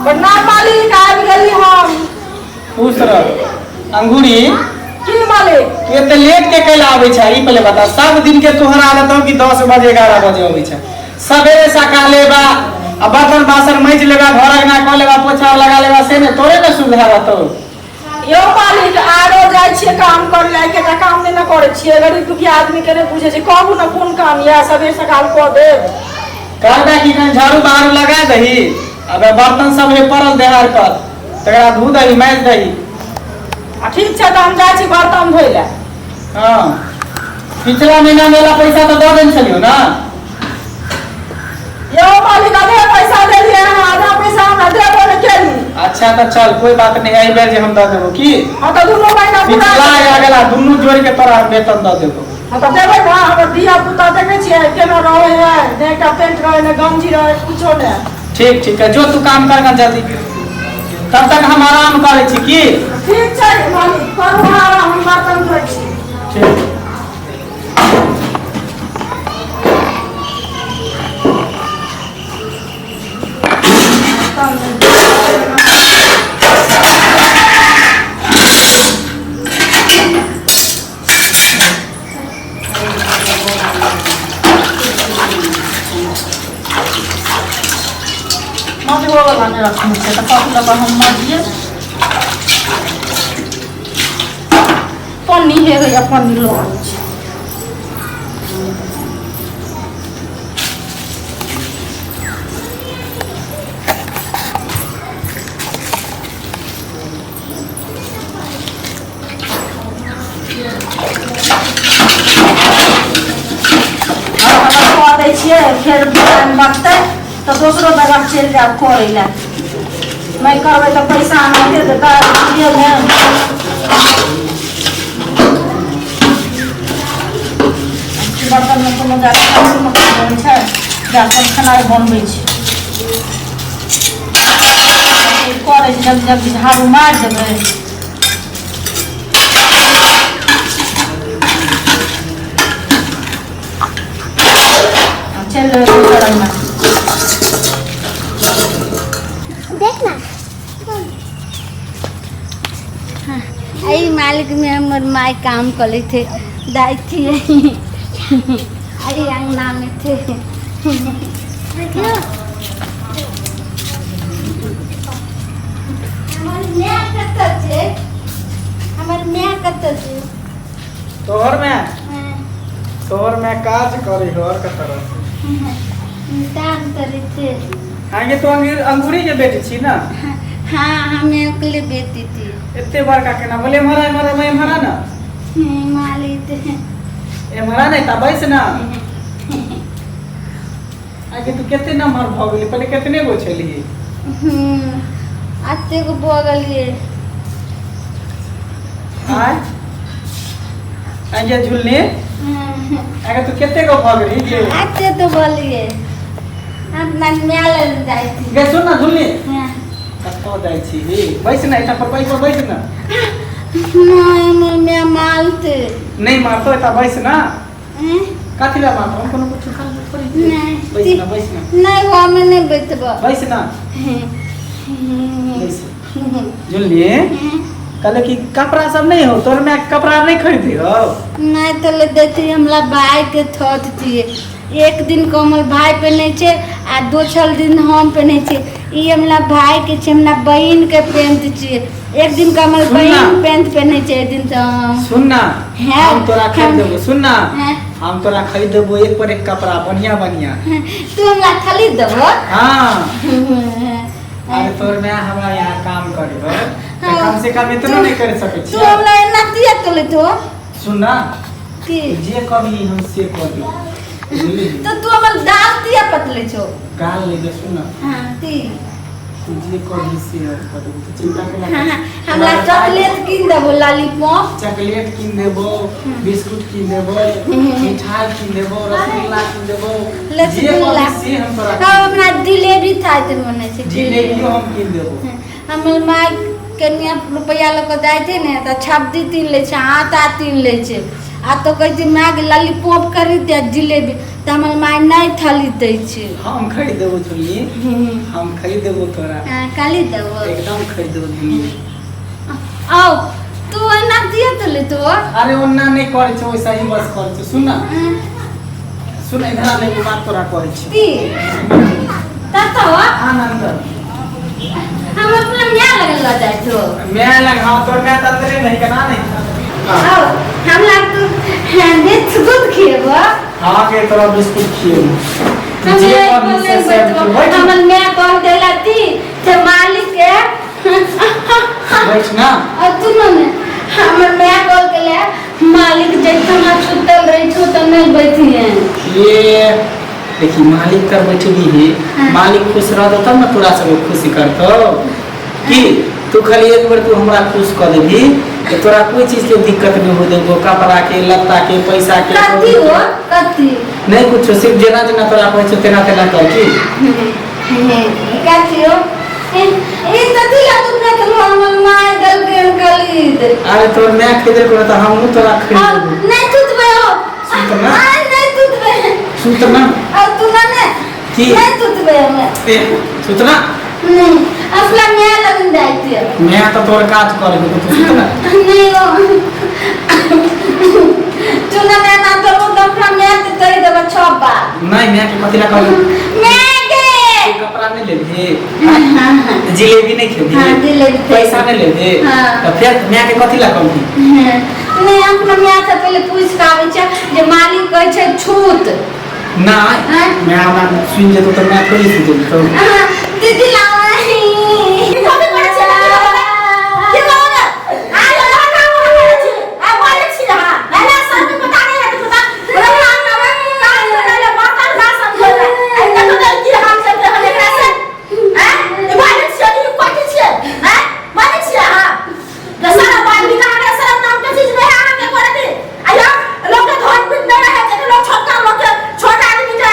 प्रणाम मालिक, आबि गेली हम। खुश रह। अंगूरी की मालिक? तू एते लेट के कैला आबै छै ई पहले बता। सब दिन के तोहर आदत हो कि 10 बजे 11 बजे आबै छै। सवेरे सका लेबा आ बर्तन बासन मैज लेबा, घर अंगना क लेबा, पोछा लगा लेबा, से ने तोरे ने सुविधा रहतौ। यो मालिक, आरो जाइ छियै काम कर ले के काम नहीं न करे छियै। गरीब दुखिया आदमी के ने बुझे छै। कहू न कोन काम या सवेरे सकाल क देब। कहबे कि कहीं झाड़ू बहारू लगा दही, अब बर्तन सब हे पड़ल देहार पर तकरा धो दही, मैज दही। ठीक छै तो हम जाइ छी बर्तन धोइ ले। हाँ, पिछला महीना मेला पैसा तो दे देन छलियो ना। यो मालिक, आधे पैसा देलिए, आधा पैसा हमरा देबो न केली। अच्छा तो चल, कोई बात नहीं, एहि बेर जे हम दे देबो की हां तो दुनो महीना पूरा पिछला या अगला दुनु जोड़ के तोरा वेतन दे देबो। हां तो देबै ना। हमर दिया पुता देखे छियै केना रहे है, ने का पेंट रहे ने गंजी रहे, कुछो ने। ठीक ठीक है, जो तू काम करना जल्दी, तब तक हम आराम करे छी की। ठीक छै मालिक, करू आराम, हम बर्तन धोइ छी। ठीक। रखने से तो पतला पर हम मजिए पन्नी है भैया, पन्नी लो फिर बचते तो दूसरो जगह चल जाओ करे ला। मैं करबे तो पैसा नहीं देता ये में बर्तन में कोनो जाके काम छै, जाके खाना बनबै छै करे जल्दी जल्दी झाड़ू मार देबै। चल देखना आई मालिक में हमर माई काम करे थे, दाई थी आई अंगना में थे। हमर मैं कत छे तोहर में काज करे हो और कत रह काम करे थे। आगे तो अंगूरी के बेटी छी ना। हाँ, हमें अकेले बेटी थी। इतने बड़का केना बोले मरा मैं मरा ना मालिक ए मरा नहीं ता बैस ना। आगे तू कितने नंबर भ गेली, पहले कितने गो छली? आते को बोगलिए हां आगे झुलने आगे तू कितने गो भ गेली ये आते तो बोलिए अपना मेला जाई थी। गे सुन ना झुलने हां कतो जाई छी हे बैस ना, इतना पर बैस ना। नहीं मैं मालते नहीं मारतो इतना बैस ना। काथी ला मारतो हम कोनो कुछ खा पड़ी नहीं बैस ना नहीं वो मैं नहीं बैठबा बैस ना बैस। झुलने कहले कि कपड़ा सब नहीं हो तोर में कपड़ा नहीं खरीदी हो? नहीं तो ले देती हमरा भाई के थोत थी। एक दिन कमल भाई पहने छे आ दोसर दिन हम पहने छे। ई हमरा भाई के छे, हमरा बहन के पेंट छे। एक दिन कमल बहन पेंट पहने छे, एक दिन तो सुन ना हम तोरा खरीद देबो। सुन ना हैं? हम तोरा खरीद देबो एक पर एक कपड़ा बढ़िया बढ़िया। तू हमरा खरीद देबो? हां अरे तोर में हमरा यहाँ काम करबो तो कम से कम इतना नहीं कर सके छी। तू हमरा एना दिया तो ले तो सुन ना की जे कभी हम से कर दी तो तू हमर दाल दिया पतले छो गाल ले दे। सुन ना हां ती जे कभी से कर दी तो चिंता के हां ना। हमरा चॉकलेट किन देबो, लॉलीपॉप चॉकलेट किन देबो, बिस्कुट किन देबो, मिठाई किन देबो, रसगुल्ला किन देबो, रसगुल्ला से हम तोरा हां हमरा जिलेबी था त मने छे। जिलेबी हम किन देबो। हमर माय कनिया रुपया ल के जाय थे ने त छब्दी तीन ले छे, आटा तीन ले छे आ तो कहै छै माय के लॉलीपॉप खरीद दे जिलेबी त हमर माय नहीं थाली दै छै। हम खरीद देबो चुली, हम खरीद देबो तोरा, काली देबो एकदम खरीद देबो चुली। आओ तू एना दिए तो ले तो अरे ओन्ना नहीं करे छै, वैसा ही बस करे छै। सुन ना, सुन इधर आने के बात तोरा करे छै की ततो आनंद हम अपना म्या लगल ल जाय छो। मैं लगा तोर मैं ततरे नहीं कना नहीं। आओ हम लाग तू बिस्कुट खिएबो। हां के तोरा बिस्कुट खिएबो। हमर मैं कह देला ती से मालिक के बैठ ना। और तू ने हमर मैं कह गेले मालिक जैठमा सुतल रही छो त नहीं बैठिए। ये देखी मालिक कर बैठली है, मालिक खुश रह तब ना तोरा सब खुशी करतो कि तू खाली एक बार तू हमरा खुश कर देबी कि तोरा कोई चीज के दिक्कत नहीं हो देबो, कपड़ा के, लत्ता के, पैसा के, कथी हो कथी नहीं कुछ, सिर्फ जेना जेना तोरा कहै छ तेना तेना कर की कथी हो ई कथी ला तू ने तो हमर माय गल के खरीद। अरे तोर मैं खरीदे को त हम तोरा खरीद देबो। नहीं टूटबे हो सुतना नहीं टूटबे सुतना और तू ने की नहीं टूटबे हमें ते सुतना नहीं असला मैं लगन जाइते मैं तो तोर काज कर देबो तू सुतना नहीं हो तू ने ना तो अपना मैं ते तई देबो छपा नहीं मैं के कथि ला कहू मैं के कपड़ा नहीं लेबे, हां जिलेबी नहीं खेबी, हां जिलेबी पैसा नहीं लेबे, तो फिर मैं के कथी ला कहू नहीं अपना मैं से पहले पूछ के आबै छै जे मालिक कहै छै छूत ना मैं आना सुन जे तो मैं थोड़ी सी देबो तो दीदी लाई कथि करे छै की कहू आ लगा काम करे छै आ बोले छी हां ना सब पता नहीं है पता बोले काम करे काम करे बात ना समझे आई त तो की हाल से हने एकरा से हैं ई बोले छी कि कथि छै हैं बोले छी हां त सारा बात भी कहां सारा नाम के चीज में हां के करे दे आया लोग के धन पिट नहीं रहे जे लोग छोटा लोग के छोटा आदमी के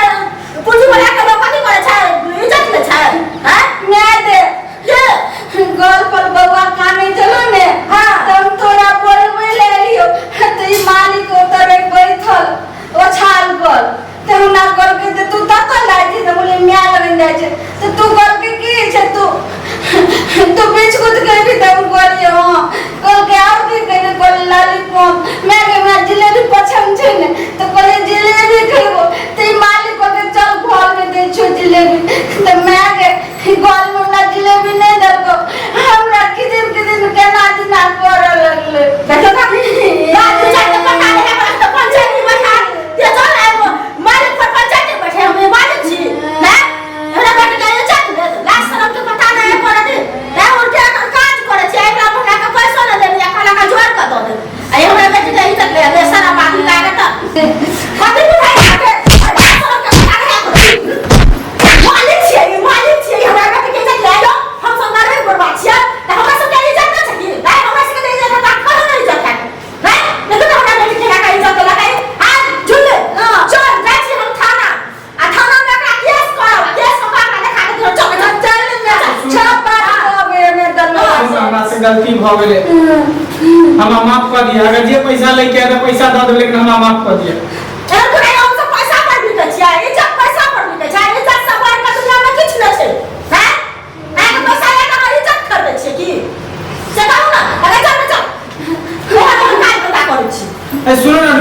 पूंजी वाला के लोग कथि करे छै इज्जत ले छै हैं मैं दे ये गोल पर बउआ काने चलो ने हां तुम तोरा बोल में ले लियो तो ई मालिक उतरे बैठल ओ छाल पर ते हम ना कर के तू तक लाई थी तो बोले म्या लगन जाय छै तो तू कर के की छै तू तू बीच कूद के भी तुम करियो कल के आओ के करे कोल लॉलीपॉप मैं के मैं जिलेबी पसंद छै ने तो बोले जिलेबी खेबो ते मालिक को के चल घर में दे छो जिलेबी तो मैं के घर में ना जिलेबी नहीं दरको हमरा किदिन केना दिना कर लगले देखो ना बात चाहे तो पता नहीं है तो पंचायत में बैठा ये चल आए मालिक पर पंचायत में बैठे हम मालिक छी ना हमरा बैठ के ये चल लास्ट तरफ तो पता नहीं है कर दे ना उल्टे कर काज करे छै एकरा हमरा के पैसा न दे या खाना का जोड़ कर दो दे आई हमरा बेटी के इज्जत ले सारा बात लागे त कथि बुझाई आके मालिक छी हमरा बेटी के इज्जत ले लो हम सब मारे बर्बाद छियै त हमरा सब के इज्जत न छै भाई हमरा सब के इज्जत बात करो न इज्जत है भाई लेकिन हमरा बेटी के का इज्जत लगाई आज झुल चल जाय छी हम थाना आ थाना में का केस करब केस को का देखा के चल चल में छप आवे में दलो हमरा से गलती भ गेले, हमरा माफ कर दिया। अगर जे पैसा लेके आए तो पैसा दे देबे, लेकिन हमरा माफ कर दिया। ए तोरे हम सब पैसा पर बिकै छियै इज्जत पैसा पर बिकै छै इज्जत सब पर का दुनिया में किछ न छै हैं आ पैसा लेके हम इज्जत खरीदै छियै की से कहू ना अरे चल चल हम काज पता करै छी। ए सुनो ना